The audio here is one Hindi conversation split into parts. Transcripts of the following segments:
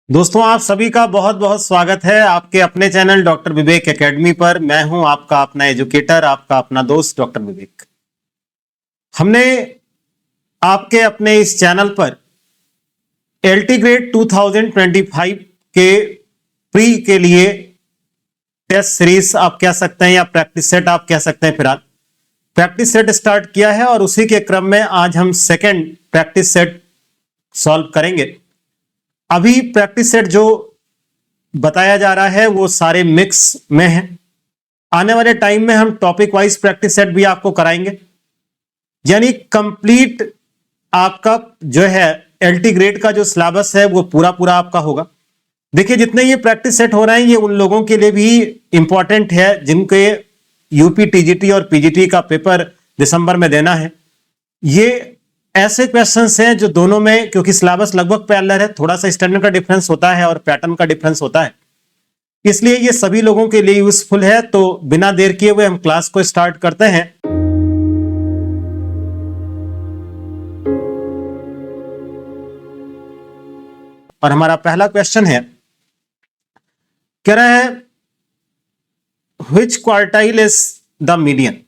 दोस्तों आप सभी का बहुत बहुत स्वागत है आपके अपने चैनल डॉक्टर विवेक एकेडमी पर। मैं हूं आपका अपना एजुकेटर, आपका अपना दोस्त डॉक्टर विवेक। हमने आपके अपने इस चैनल पर एलटी ग्रेड 2025 के प्री के लिए टेस्ट सीरीज आप कह सकते हैं या प्रैक्टिस सेट आप कह सकते हैं। फिलहाल प्रैक्टिस सेट स्टार्ट किया है और उसी के क्रम में आज हम सेकेंड प्रैक्टिस सेट सॉल्व करेंगे। अभी प्रैक्टिस सेट जो बताया जा रहा है वो सारे मिक्स में है। आने वाले टाइम में हम टॉपिक वाइज प्रैक्टिस सेट भी आपको कराएंगे, यानी कंप्लीट आपका जो है एलटी ग्रेड का जो सिलेबस है वो पूरा पूरा आपका होगा। देखिए जितने ये प्रैक्टिस सेट हो रहे हैं ये उन लोगों के लिए भी इंपॉर्टेंट है जिनके यूपी टीजीटी और पीजीटी का पेपर दिसंबर में देना है। ये ऐसे क्वेश्चंस हैं जो दोनों में, क्योंकि सिलेबस लगभग पैरेलल है, थोड़ा सा स्टैंडर्ड का डिफरेंस होता है और पैटर्न का डिफरेंस होता है, इसलिए ये सभी लोगों के लिए यूजफुल है। तो बिना देर किए हुए हम क्लास को स्टार्ट करते हैं। और हमारा पहला क्वेश्चन है, कह रहा है which quartile is the median.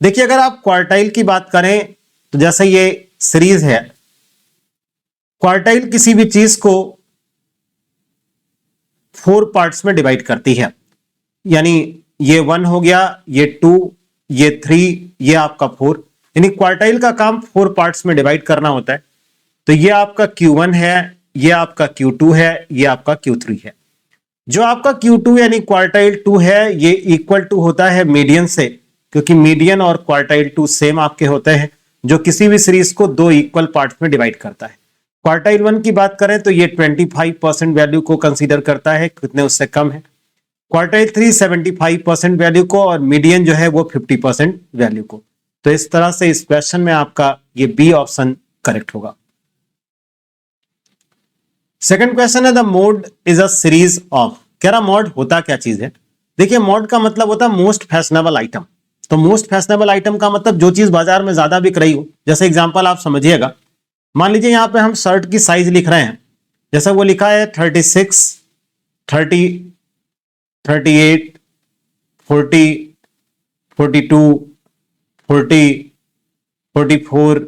देखिए अगर आप क्वार्टाइल की बात करें तो जैसे ये सीरीज है, क्वार्टाइल किसी भी चीज को 4 पार्ट्स में डिवाइड करती है, यानी ये 1 हो गया, ये 2, ये 3, ये आपका 4, यानी क्वार्टाइल का काम 4 पार्ट्स में डिवाइड करना होता है। तो ये आपका Q1 है, ये आपका Q2 है, ये आपका Q3 है। जो आपका Q2 यानी क्वार्टाइल 2 है ये इक्वल टू होता है मीडियन से, क्योंकि मीडियन और क्वार्टाइल 2 सेम आपके होते हैं, जो किसी भी सीरीज को 2 इक्वल पार्ट्स में डिवाइड करता है। क्वार्टाइल 1 की बात करें तो ये 25% वैल्यू को कंसीडर करता है, कितने उससे कम है। क्वार्टाइल 3 75% वैल्यू को, और मीडियन जो है वो 50% वैल्यू को। तो इस तरह से इस क्वेश्चन में आपका ये बी ऑप्शन करेक्ट होगा। सेकंड क्वेश्चन है the mode is a series of. कह रहा मोड होता क्या चीज है। देखिए मोड का मतलब होता है मोस्ट फैशनेबल आइटम। तो मोस्ट फैशनेबल आइटम का मतलब जो चीज बाजार में ज्यादा बिक रही हो। जैसे एग्जांपल आप समझिएगा, मान लीजिए यहां पे हम शर्ट की साइज लिख रहे हैं, जैसे वो लिखा है 36, 30, 38, 40, 42, 40, 44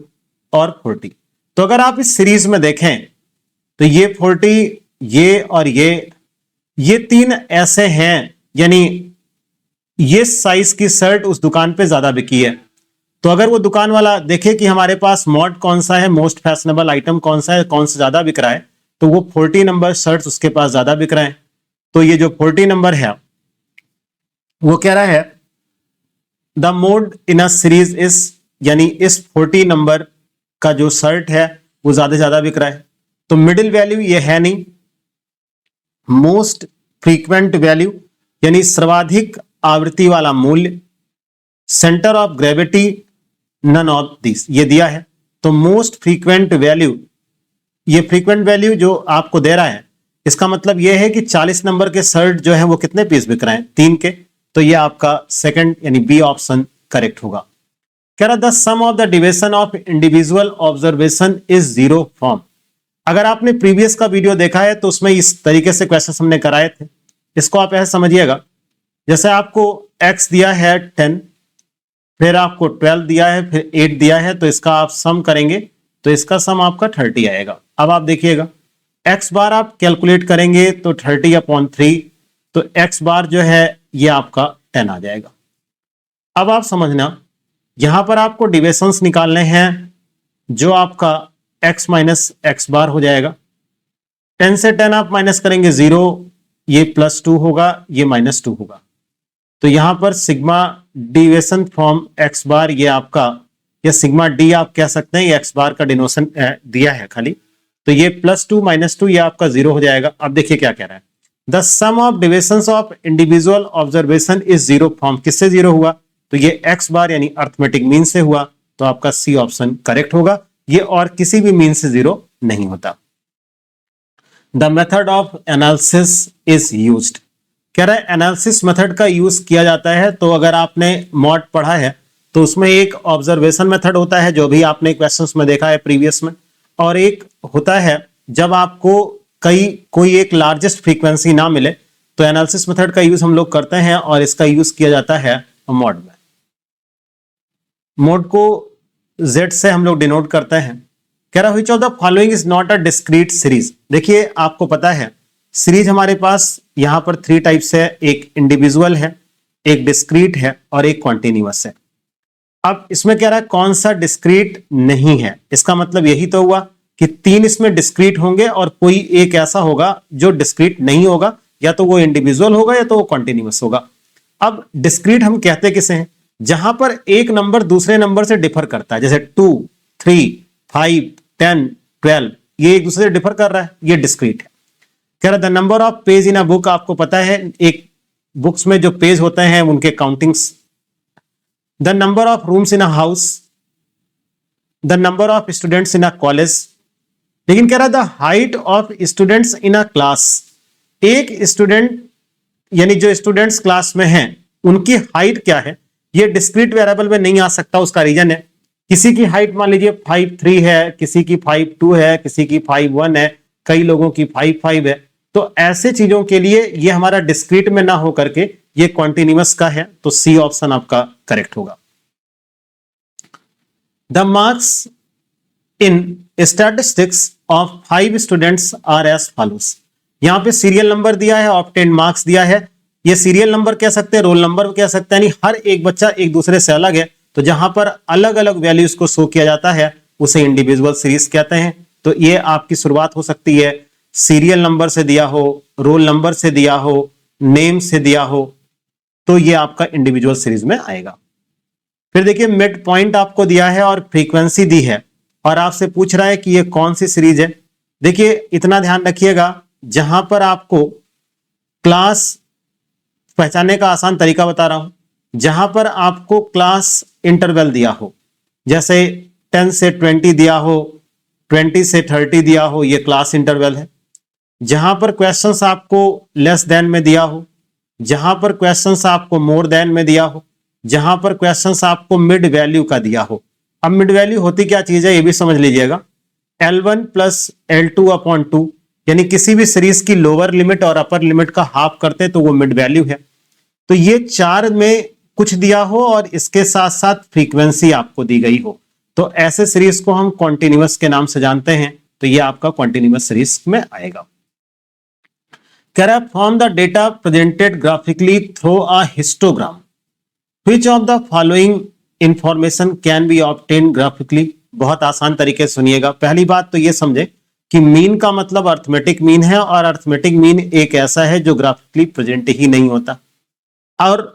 और 40। तो अगर आप इस सीरीज में देखें तो ये 40, ये और ये 3 ऐसे हैं, यानी ये साइज की शर्ट उस दुकान पे ज्यादा बिकी है। तो अगर वो दुकान वाला देखे कि हमारे पास मॉड कौन सा है, मोस्ट फैशनेबल आइटम कौन सा है, कौन सा ज्यादा बिक रहा है, तो वो 40 नंबर शर्ट्स उसके पास ज्यादा बिक रहे हैं। तो ये जो 40 नंबर है वो कह रहा है the mode in a series is, यानी इस 40 नंबर का जो शर्ट है वो ज्यादा बिक रहा है। तो मिडिल वैल्यू ये है नहीं, मोस्ट फ्रीक्वेंट वैल्यू यानी सर्वाधिक आवृत्ति वाला मूल्य, centre of gravity none of this ये दिया है। तो मोस्ट फ्रीक्वेंट वैल्यू, ये फ्रीक्वेंट वैल्यू जो आपको दे रहा है इसका मतलब ये है कि 40 नंबर के शर्ट जो है वो कितने पीस बिक रहे हैं, 3 के। तो ये आपका सेकंड यानी बी ऑप्शन करेक्ट होगा। कह रहा the sum of the division of individual observation is zero form. अगर आपने प्रीवियस का वीडियो देखा है तो उसमें इस तरीके से क्वेश्चन हमने कराए थे। इसको आप ऐसे समझिएगा, जैसे आपको x दिया है 10, फिर आपको 12 दिया है, फिर 8 दिया है, तो इसका आप सम करेंगे तो इसका सम आपका 30 आएगा। अब आप देखिएगा x बार आप कैलकुलेट करेंगे तो 30/3, तो x बार जो है ये आपका 10 आ जाएगा। अब आप समझना यहां पर आपको डिविजन्स निकालने हैं, जो आपका x माइनस एक्स बार हो जाएगा। 10 से 10 आप माइनस करेंगे 0, ये +2 होगा, ये -2 होगा। तो यहां पर सिग्मा डिविएशन फ्रॉम x बार ये आपका, या सिग्मा डी आप कह सकते हैं, ये x बार का डिनोशन दिया है खाली। तो ये +2 -2 ये आपका 0 हो जाएगा। अब देखिए क्या कह रहा है, the sum of divisions of individual observation is zero form. किससे 0 हुआ, तो ये x बार यानी अर्थमेटिक मीन से हुआ। तो आपका सी ऑप्शन करेक्ट होगा, ये और किसी भी मीन से 0 नहीं होता। The method of analysis is used. कह रहा है एनालिसिस मेथड का यूज किया जाता है। तो अगर आपने मॉड पढ़ा है तो उसमें एक ऑब्जर्वेशन मेथड होता है, जो भी आपने क्वेश्चंस में देखा है प्रीवियस में, और एक होता है जब आपको कोई एक लार्जेस्ट फ्रीक्वेंसी ना मिले तो एनालिसिस मेथड का यूज हम लोग करते हैं और इसका यूज किया जाता है मॉड में। मोड को Z से हम लोग डिनोट करते हैं। कह रहा which of the following is not a discrete series. देखिए आपको पता है सीरीज हमारे पास यहां पर 3 टाइप्स है, एक इंडिविजुअल है, एक डिस्क्रीट है और एक कॉन्टिन्यूअस है। अब इसमें कह रहा है कौन सा डिस्क्रीट नहीं है, इसका मतलब यही तो हुआ कि 3 इसमें डिस्क्रीट होंगे और कोई एक ऐसा होगा जो डिस्क्रीट नहीं होगा, या तो वो इंडिविजुअल होगा या तो वो कॉन्टिन्यूअस होगा। अब डिस्क्रीट हम कहते किसे हैं, जहां पर एक नंबर दूसरे नंबर से डिफर करता है, जैसे 2, 3, 5, 10, 12, ये एक दूसरे से डिफर कर रहा है, ये डिस्क्रीट है। कह रहा the number of page in a book, आपको पता है एक बुक्स में जो पेज होते हैं उनके countings. The number of rooms in a house, the number of students in a college. लेकिन कह रहा the height of students in a class, एक स्टूडेंट यानी जो स्टूडेंट्स क्लास में हैं उनकी हाइट क्या है, ये डिस्क्रीट वेरिएबल में नहीं आ सकता। उसका रीजन है किसी की हाइट मान लीजिए 5'3" है, किसी की 5'2" है, किसी की 5'1" है, कई लोगों की 5'5" है। तो ऐसे चीजों के लिए ये हमारा डिस्क्रीट में ना हो करके ये कॉन्टिन्यूअस का है, तो सी ऑप्शन आपका करेक्ट होगा। The marks in statistics of 5 students are as follows. यहां पे सीरियल नंबर दिया है, ऑब्टेन मार्क्स दिया है। ये सीरियल नंबर कह सकते हैं, रोल नंबर कह सकते हैं, यानी हर एक बच्चा एक दूसरे से अलग है, तो जहां पर अलग अलग वैल्यूज को शो किया जाता है उसे इंडिविजुअल सीरीज कहते हैं। तो ये आपकी शुरुआत हो सकती है सीरियल नंबर से दिया हो, रोल नंबर से दिया हो, नेम से दिया हो, तो ये आपका इंडिविजुअल सीरीज में आएगा। फिर देखिए मिड पॉइंट आपको दिया है और फ्रीक्वेंसी दी है और आपसे पूछ रहा है कि ये कौन सी सीरीज है। देखिए इतना ध्यान रखिएगा, जहां पर आपको क्लास पहचानने का आसान तरीका बता रहा हूं, जहां पर आपको क्लास इंटरवल दिया हो, जैसे 10 से 20 दिया हो, 20 से 30 दिया हो, ये क्लास इंटरवल है। जहां पर क्वेश्चंस आपको लेस देन में दिया हो, जहां पर क्वेश्चंस आपको मोर देन में दिया हो, जहां पर क्वेश्चंस आपको मिड वैल्यू का दिया हो। अब मिड वैल्यू होती क्या चीज है ये भी समझ लीजिएगा, L1 प्लस L2/2, यानी किसी भी सीरीज की लोअर लिमिट और अपर लिमिट का हाफ करते तो वो मिड वैल्यू है। तो ये 4 में कुछ दिया हो और इसके साथ साथ फ्रीक्वेंसी आपको दी गई हो, तो ऐसे सीरीज को हम कॉन्टिन्यूअस के नाम से जानते हैं, तो ये आपका कॉन्टिन्यूअस सीरीज में आएगा। कह रहा है from the data presented graphically through a histogram which of the following information can be obtain graphically. बहुत आसान तरीके से सुनिएगा। पहली बात तो ये समझे कि मीन का मतलब अर्थमेटिक मीन है और अर्थमेटिक मीन एक ऐसा है जो ग्राफिकली प्रेजेंट ही नहीं होता। और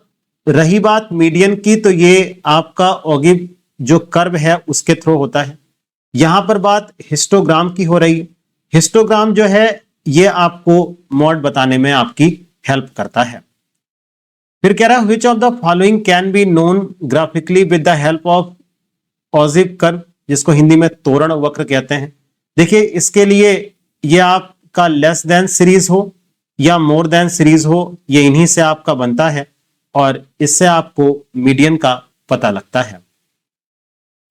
रही बात मीडियन की, तो ये आपका ओगिव जो कर्व है उसके थ्रू होता है। यहां पर बात हिस्टोग्राम की हो रही है। हिस्टोग्राम जो है ये आपको मॉड बताने में आपकी हेल्प करता है। फिर कह रहा है which of the following can be known graphically with the help of ogive curve, जिसको हिंदी में तोरण वक्र कहते हैं। देखिए इसके लिए ये आपका लेस देन सीरीज हो या मोर देन सीरीज हो, ये इन्हीं से आपका बनता है और इससे आपको मीडियन का पता लगता है।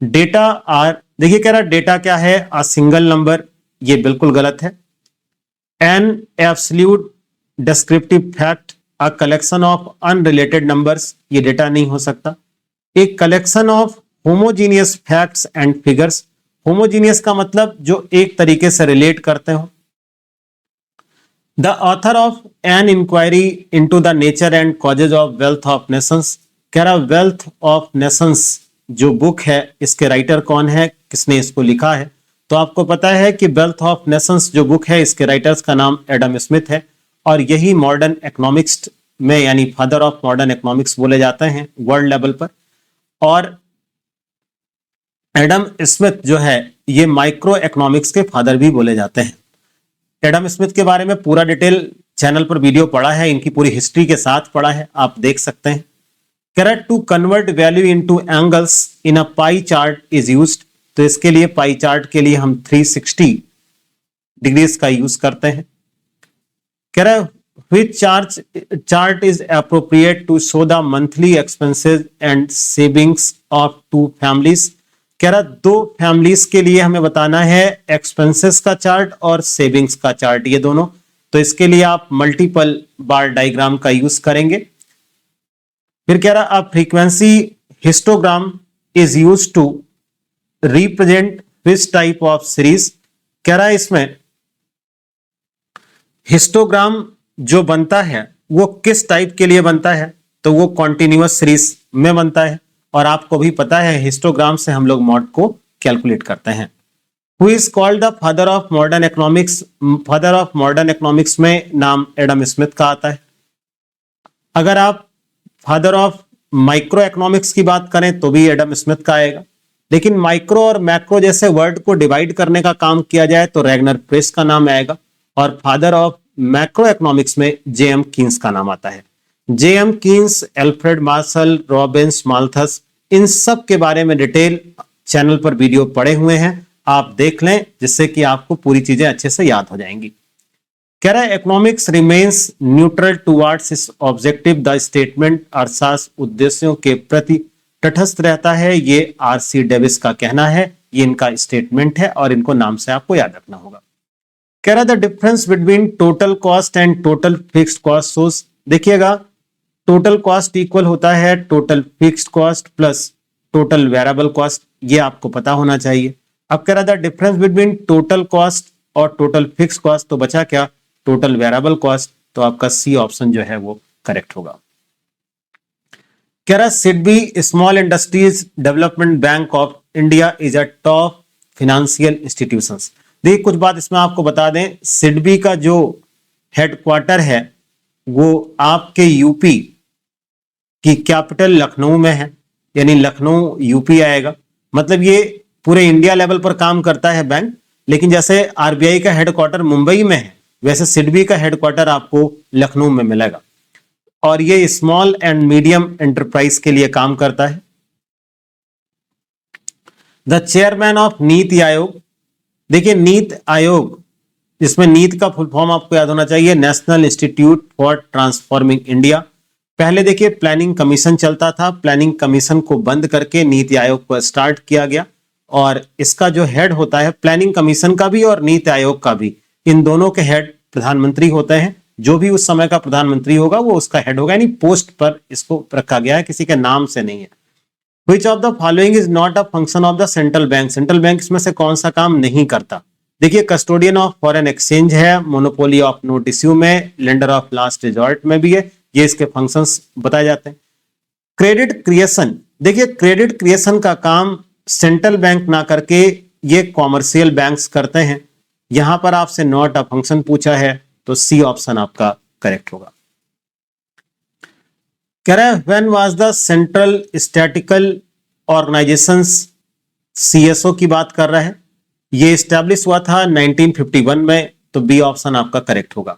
डेटा आर, देखिए कह रहा डेटा क्या है, अ सिंगल नंबर, ये बिल्कुल गलत है। An absolute descriptive fact, a collection of unrelated numbers, ये डेटा नहीं हो सकता। एक collection of homogeneous facts and figures, homogeneous का मतलब जो एक तरीके से रिलेट करते हो। The author of an inquiry into the nature and causes of wealth of nations, कह रहा वेल्थ ऑफ नेशंस जो बुक है इसके राइटर कौन है, किसने इसको लिखा है। तो आपको पता है कि वेल्थ ऑफ नेशंस जो बुक है इसके राइटर्स का नाम एडम स्मिथ है और यही मॉडर्न इकोनॉमिक्स में यानी फादर ऑफ मॉडर्न इकोनॉमिक्स बोले जाते हैं वर्ल्ड लेवल पर। और एडम स्मिथ जो है ये माइक्रो इकोनॉमिक्स के फादर भी बोले जाते हैं। एडम स्मिथ के बारे में पूरा डिटेल चैनल पर वीडियो पड़ा है, इनकी पूरी हिस्ट्री के साथ पड़ा है, आप देख सकते हैं। Correct to convert value into angles in a pie chart is used, तो इसके लिए पाई चार्ट के लिए हम 360 डिग्रीज का यूज करते हैं। कह रहा है which chart is appropriate to show the monthly expenses and savings of 2 families, कह रहा 2 फैमिलीज के लिए हमें बताना है एक्सपेंसेस का चार्ट और सेविंग्स का चार्ट, ये दोनों। तो इसके लिए आप मल्टीपल बार डायग्राम का यूज करेंगे। फिर कह रहा अब frequency histogram is use to represent which type of series. कह रहा है इसमें हिस्टोग्राम जो बनता है वो किस टाइप के लिए बनता है, तो वो कॉन्टिन्यूअस सीरीज में बनता है। और आपको भी पता है हिस्टोग्राम से हम लोग मॉड को कैलकुलेट करते हैं। Who is called the father of modern economics. Father of modern economics में नाम एडम स्मिथ का आता है। अगर आप फादर ऑफ माइक्रो इकोनॉमिक्स की बात करें तो भी एडम स्मिथ का आएगा। लेकिन माइक्रो और मैक्रो जैसे वर्ड को डिवाइड करने का काम किया जाए तो रैगनर प्रेस का नाम आएगा। और फादर ऑफ मैक्रो इकोनॉमिक्स में जेएम कीन्स का नाम आता है। JM Keynes, Alfred Marshall, Robbins, Malthus, इन सब के बारे में डिटेल चैनल पर वीडियो पड़े हुए हैं, आप देख लें, जिससे कि आपको पूरी चीजें अच्छे से याद हो जाएंगी। कह रहा है economics remains neutral towards it's objective. The statement अर्थशास्त्र उद्देश्यों के प्रति तटस्थ रहता है, ये आरसी डेविस का कहना है। ये इनका स्टेटमेंट है और इनको नाम से आपको याद रखना होगा। कह रहा the difference between total cost and total fixed cost source. देखिएगा टोटल कॉस्ट इक्वल होता है total fixed cost plus total variable cost, ये आपको पता होना चाहिए। अब कह रहा था डिफरेंस बिटवीन टोटल कॉस्ट और टोटल फिक्स्ड कॉस्ट, तो बचा क्या, टोटल वेरिएबल कॉस्ट। तो आपका सी ऑप्शन जो है वो करेक्ट होगा। कह रहा SIDBI small industries development bank of India is a top financial institutions. देखिए कुछ बात इसमें आपको बता दें, सिडबी का जो हेडक्वार्टर है वो आपके यूपी की कैपिटल लखनऊ में है, यानी लखनऊ यूपी आएगा। मतलब ये पूरे इंडिया लेवल पर काम करता है बैंक। लेकिन जैसे आरबीआई का हेडक्वार्टर मुंबई में है, वैसे सिडबी का हेडक्वार्टर आपको लखनऊ में मिलेगा। और ये स्मॉल एंड मीडियम एंटरप्राइज के लिए काम करता है। The chairman of NITI Aayog. देखिए नीति आयोग, जिसमें नीति का फुल फॉर्म आपको याद होना चाहिए, national institute for transforming India. पहले देखिए प्लानिंग कमीशन चलता था, प्लानिंग कमीशन को बंद करके नीति आयोग को स्टार्ट किया गया। और इसका जो हेड होता है प्लानिंग कमीशन का भी और नीति आयोग का भी, इन दोनों के हेड प्रधानमंत्री होते हैं। जो भी उस समय का प्रधानमंत्री होगा वो उसका हेड होगा, यानी पोस्ट पर इसको रखा गया है, किसी के नाम से नहीं है। Which of the following is not a function of the central bank? Central bank इसमें से कौन सा काम नहीं करता? देखिए कस्टोडियन ऑफ फॉरेन एक्सचेंज है, मोनोपोली ऑफ नोट इश्यू में, लेंडर ऑफ लास्ट रिजॉर्ट में भी है, ये इसके फंक्शंस बताए जाते हैं। क्रेडिट क्रिएशन, देखिए क्रेडिट क्रिएशन का काम सेंट्रल बैंक ना करके ये कॉमर्शियल बैंक्स करते हैं। यहां पर आपसे नॉट अ फंक्शन पूछा है तो सी ऑप्शन आपका करेक्ट होगा। कह रहा है when was the central statical organisation, CSO की बात कर रहा है, ये स्टैब्लिश हुआ था 1951 में, तो बी ऑप्शन आपका करेक्ट होगा।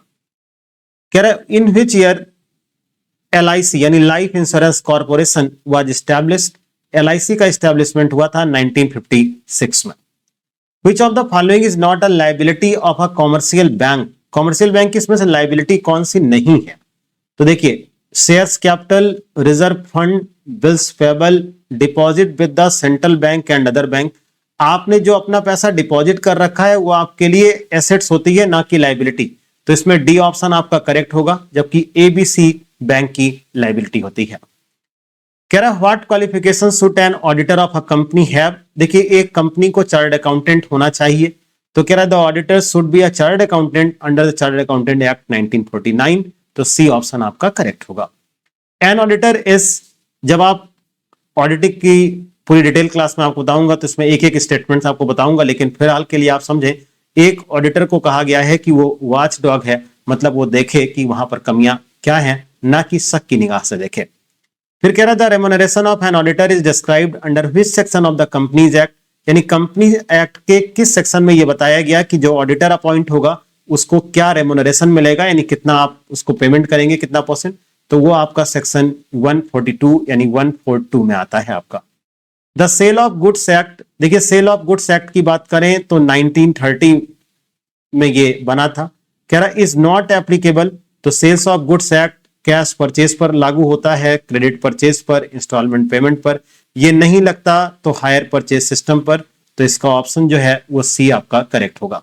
कह रहा है इन विच ईयर एलआईसी यानी life insurance corporation was established. LIC का स्टैब्लिशमेंट हुआ था 1956 में। Which of the following is not a liability of a commercial bank. Commercial bank की इसमें से लाइबिलिटी कौन सी नहीं है? तो देखिए shares capital, reserve fund, bills payable, deposit with the central bank and other bank. आपने जो अपना पैसा डिपॉजिट कर रखा है वो आपके लिए एसेट्स होती है, ना कि लाइबिलिटी। तो इसमें डी ऑप्शन आपका करेक्ट होगा, जबकि एबीसी बैंक की लाइबिलिटी होती है। कह रहा है what qualification should an auditor of a company have. देखिए एक कंपनी को चार्टर्ड अकाउंटेंट होना चाहिए, तो कह रहा है the auditor should be a chartered accountant under the chartered accountant act 1949, तो सी ऑप्शन आपका करेक्ट होगा। एन ऑडिटर इज, जब आप ऑडिटिंग की पूरी डिटेल क्लास में आपको बताऊंगा तो इसमें एक एक स्टेटमेंट्स आपको बताऊंगा, लेकिन फिलहाल के लिए आप समझें एक ऑडिटर को कहा गया है कि वो वॉच डॉग है, मतलब वो देखे कि वहां पर कमियां क्या हैं, ना कि शक की निगाह से देखे। फिर कह रहा था remuneration of an auditor is described under which section of the companies act, यानी कंपनी एक्ट के किस सेक्शन में ये बताया गया कि जो ऑडिटर अपॉइंट होगा उसको क्या रेम्यूनरेशन मिलेगा, यानी कितना आप उसको पेमेंट करेंगे, कितना परसेंट। तो वो आपका सेक्शन 142 यानी 142 में आता है आपका। The sale of goods act, देखिए सेल ऑफ गुड्स एक्ट की बात करें तो 1930 में ये बना था। कह रहा इज नॉट एप्लीकेबल, तो sales of goods act cash purchase पर लागू होता है, क्रेडिट परचेज पर, इंस्टॉलमेंट पेमेंट पर। ये नहीं लगता तो हायर परचेज सिस्टम पर, तो इसका ऑप्शन जो है वो सी आपका करेक्ट होगा।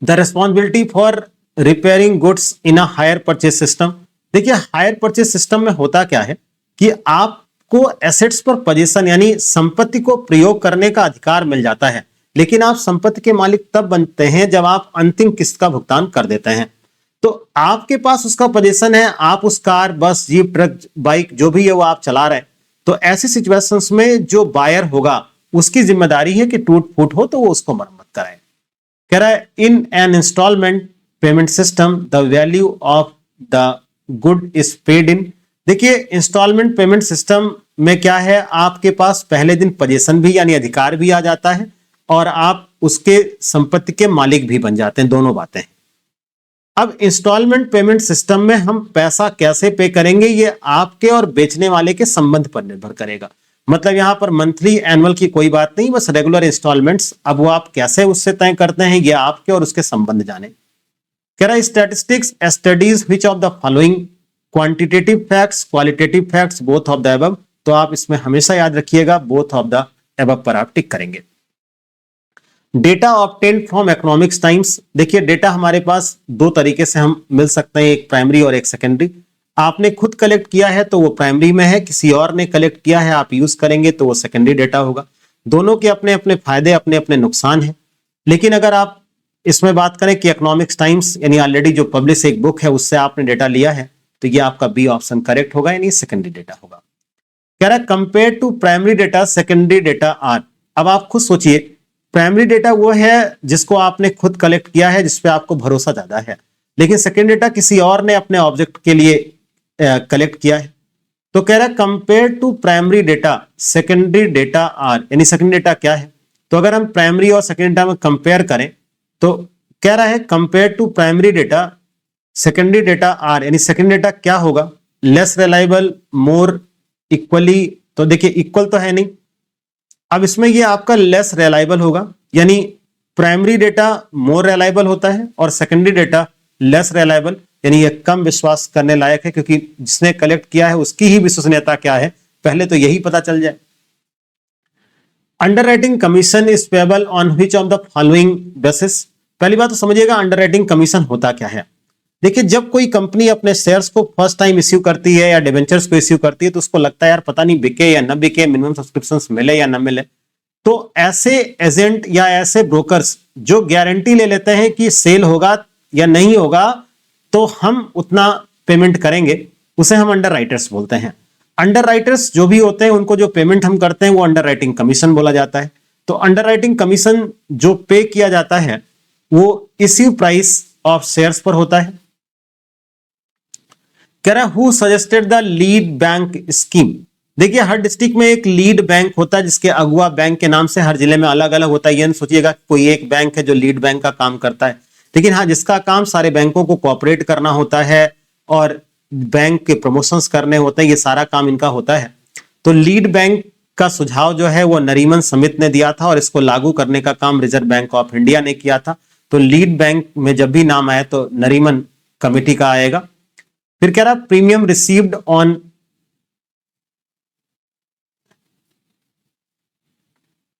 The responsibility for repairing goods in a hire purchase system. देखिए हायर परचेज सिस्टम में होता क्या है कि आपको एसेट्स पर पोजीशन यानी संपत्ति को प्रयोग करने का अधिकार मिल जाता है, लेकिन आप संपत्ति के मालिक तब बनते हैं जब आप अंतिम किस्त का भुगतान कर देते हैं। तो आपके पास उसका पोजीशन है, आप उस कार, बस, जीप, ट्रक, बाइक जो भी है वो आप चला रहे हैं। तो ऐसी सिचुएशंस में जो बायर होगा उसकी जिम्मेदारी है कि टूट फूट हो तो वो उसको मरम्मत कराए। कह रहा है in an instalment payment system the value of the good is paid in. देखिए इंस्टॉलमेंट पेमेंट सिस्टम में क्या है, आपके पास पहले दिन पोजीशन भी यानी अधिकार भी आ जाता है और आप उसके संपत्ति के मालिक भी बन जाते हैं, दोनों बातें हैं। अब इंस्टॉलमेंट पेमेंट सिस्टम में हम पैसा कैसे पे करेंगे ये आपके और बेचने वाले के संबंध पर निर्भर करेगा। मतलब यहां पर मंथली एनुअल की कोई बात नहीं, बस रेगुलर इंस्टॉलमेंट्स। अब वो आप कैसे उससे तय करते हैं ये आपके और उसके संबंध जाने। कह रहा है statistics studies which of the following quantitative facts qualitative facts both of the above. तो आप इसमें हमेशा याद रखिएगा बोथ ऑफ द अबव पर आप टिक करेंगे। Data obtained from economics times. देखिए डेटा हमारे पास दो तरीके से हम मिल सकते हैं, एक प्राइमरी और एक सेकेंडरी। आपने खुद कलेक्ट किया है तो वो प्राइमरी में है, किसी और ने कलेक्ट किया है आप यूज करेंगे तो वो सेकेंडरी डेटा होगा। दोनों के अपने अपने फायदे अपने अपने नुकसान हैं। लेकिन अगर आप इसमें बात करें कि इकोनॉमिक्स टाइम्स यानी ऑलरेडी जो पब्लिश एक बुक है उससे आपने डेटा लिया है तो ये आपका बी ऑप्शन करेक्ट होगा, यानी सेकेंडरी डेटा होगा। कह रहा है compare to primary data secondary data are. अब आप खुद सोचिए, प्राइमरी डेटा वो है जिसको आपने खुद कलेक्ट किया है, जिसपे आपको भरोसा ज्यादा है, लेकिन सेकेंडरी डेटा किसी और ने अपने ऑब्जेक्ट के लिए कलेक्ट किया है। तो कह रहा है compare to primary data secondary data are, यानी सेकेंडरी डेटा क्या है। तो अगर हम प्राइमरी और सेकेंडरी डेटा में कंपेयर करें तो कह रहा है compare to primary data secondary data are, यानी सेकेंडरी डेटा क्या होगा, लेस रिलायबल, मोर, इक्वली। तो देखिए इक्वल तो है नहीं, अब इसमें ये आपका लेस रिलायबल होगा, यानी प्राइमरी डेटा मोर रिलायबल होता है और सेकेंडरी डेटा लेस रिलायबल, यानी ये कम विश्वास करने लायक है, क्योंकि जिसने कलेक्ट किया है उसकी ही विश्वसनीयता क्या है पहले तो यही पता चल जाए। Underwriting commission is payable on which of the following basis. पहली बात तो समझिएगा अंडरराइटिंग कमीशन होता क्या है। देखिए जब कोई कंपनी अपने शेयर्स को फर्स्ट टाइम इश्यू करती है या डिबेंचर्स को इश्यू करती है तो उसको लगता है यार पता नहीं बिके या न बिके, मिनिमम सब्सक्रिप्शंस मिले या न मिले। तो ऐसे एजेंट या ऐसे ब्रोकर्स जो गारंटी ले लेते हैं कि सेल होगा या नहीं होगा तो हम उतना पेमेंट करेंगे, उसे हम अंडरराइटर्स बोलते हैं। अंडरराइटर्स जो भी होते हैं उनको जो पेमेंट हम करते हैं वो अंडरराइटिंग कमीशन बोला जाता है। तो अंडरराइटिंग कमीशन जो पे किया जाता है वो इश्यू प्राइस ऑफ शेयर्स पर होता है। कह रहा है who suggested the lead bank scheme. देखिए हर डिस्ट्रिक्ट में एक लीड बैंक होता है जिसके अगुआ बैंक के नाम से हर जिले में अलग अलग होता है। ये सोचिएगा कोई एक बैंक है जो लीड बैंक का काम करता है, लेकिन हाँ जिसका काम सारे बैंकों को कोऑपरेट करना होता है और बैंक के प्रमोशंस करने होते हैं, ये सारा काम इनका होता है। तो लीड बैंक का सुझाव जो है वो नरीमन समिति ने दिया था और इसको लागू करने का काम रिजर्व बैंक ऑफ इंडिया ने किया था। तो लीड बैंक में जब भी नाम आए तो नरीमन कमेटी का आएगा। फिर कह रहा प्रीमियम रिसीव्ड ऑन,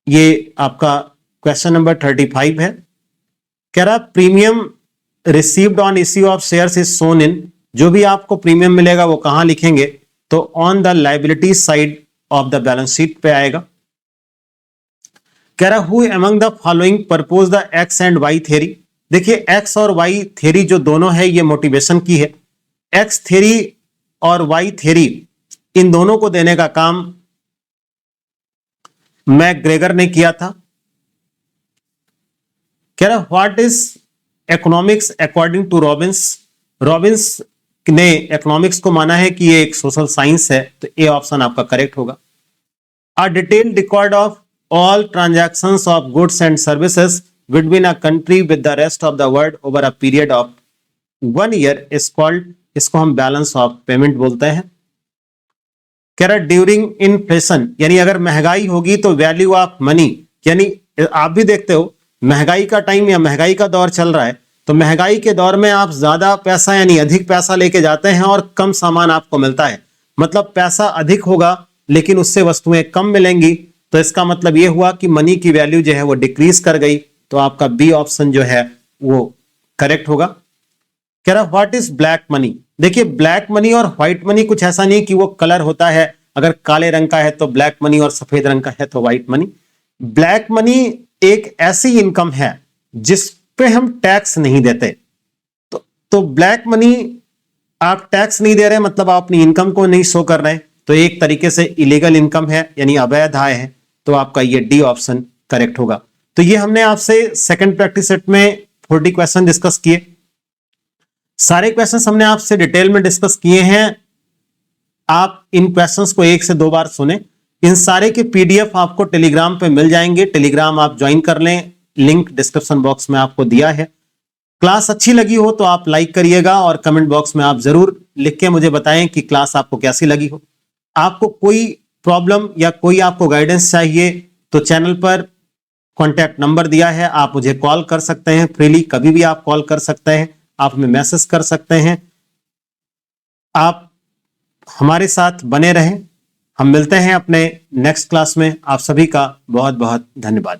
ये आपका क्वेश्चन नंबर 35 है। कह रहा premium received on issue of shares is shown in. जो भी आपको प्रीमियम मिलेगा वो कहां लिखेंगे तो on the liability side of the balance sheet पे आएगा। कह रहा who among the following propose the X and Y theory. देखिए एक्स और वाई थ्योरी जो दोनों है ये मोटिवेशन की है। एक्स थ्योरी और वाई थ्योरी इन दोनों को देने का काम मैकग्रेगर ने किया था। कह रहा what is economics according to Robbins. Robbins ने इकोनॉमिक्स को माना है कि ये एक सोशल साइंस है, तो ए ऑप्शन आपका करेक्ट होगा। A detailed record of all transactions of goods and services between a country with the rest of the world over a period of 1 year is called, इसको हम बैलेंस ऑफ पेमेंट बोलते हैं। कह रहा ड्यूरिंग इन्फ्लेशन, यानी अगर महंगाई होगी तो वैल्यू ऑफ मनी, यानी आप भी देखते हो महंगाई का टाइम या महंगाई का दौर चल रहा है तो महंगाई के दौर में आप ज्यादा पैसा यानी अधिक पैसा लेके जाते हैं और कम सामान आपको मिलता है। मतलब पैसा अधिक होगा लेकिन उससे वस्तुएं कम मिलेंगी, तो इसका मतलब यह हुआ कि मनी की वैल्यू जो है वो डिक्रीज कर गई। तो आपका बी ऑप्शन जो है वो करेक्ट होगा। कह रहा व्हाट इज ब्लैक मनी। देखिए ब्लैक मनी और व्हाइट मनी कुछ ऐसा नहीं कि वो कलर होता है, अगर काले रंग का है तो ब्लैक मनी और सफेद रंग का है तो व्हाइट मनी। ब्लैक मनी एक ऐसी इनकम है जिस पे हम टैक्स नहीं देते। तो ब्लैक मनी आप टैक्स नहीं दे रहे, मतलब आप अपनी इनकम को नहीं शो कर रहे, तो एक तरीके से इलीगल इनकम है, यानी अवैध आय है। तो आपका ये डी ऑप्शन करेक्ट होगा। तो ये हमने आपसे सेकंड प्रैक्टिस सेट में 40 क्वेश्चन डिस्कस किए। सारे क्वेश्चंस हमने आपसे डिटेल में डिस्कस किए हैं। आप इन क्वेश्चंस को 1 से 2 बार सुने। इन सारे के पीडीएफ आपको टेलीग्राम पे मिल जाएंगे, टेलीग्राम आप ज्वाइन कर लें, लिंक डिस्क्रिप्शन बॉक्स में आपको दिया है। क्लास अच्छी लगी हो तो आप लाइक करिएगा और कमेंट बॉक्स में आप जरूर लिख के मुझे बताएं कि क्लास आपको कैसी लगी हो। आपको कोई प्रॉब्लम या कोई आपको गाइडेंस चाहिए तो चैनल पर कॉन्टैक्ट नंबर दिया है, आप मुझे कॉल कर सकते हैं फ्रीली, कभी भी आप कॉल कर सकते हैं, आप हमें मैसेज कर सकते हैं। आप हमारे साथ बने रहें। हम मिलते हैं अपने नेक्स्ट क्लास में। आप सभी का बहुत बहुत धन्यवाद।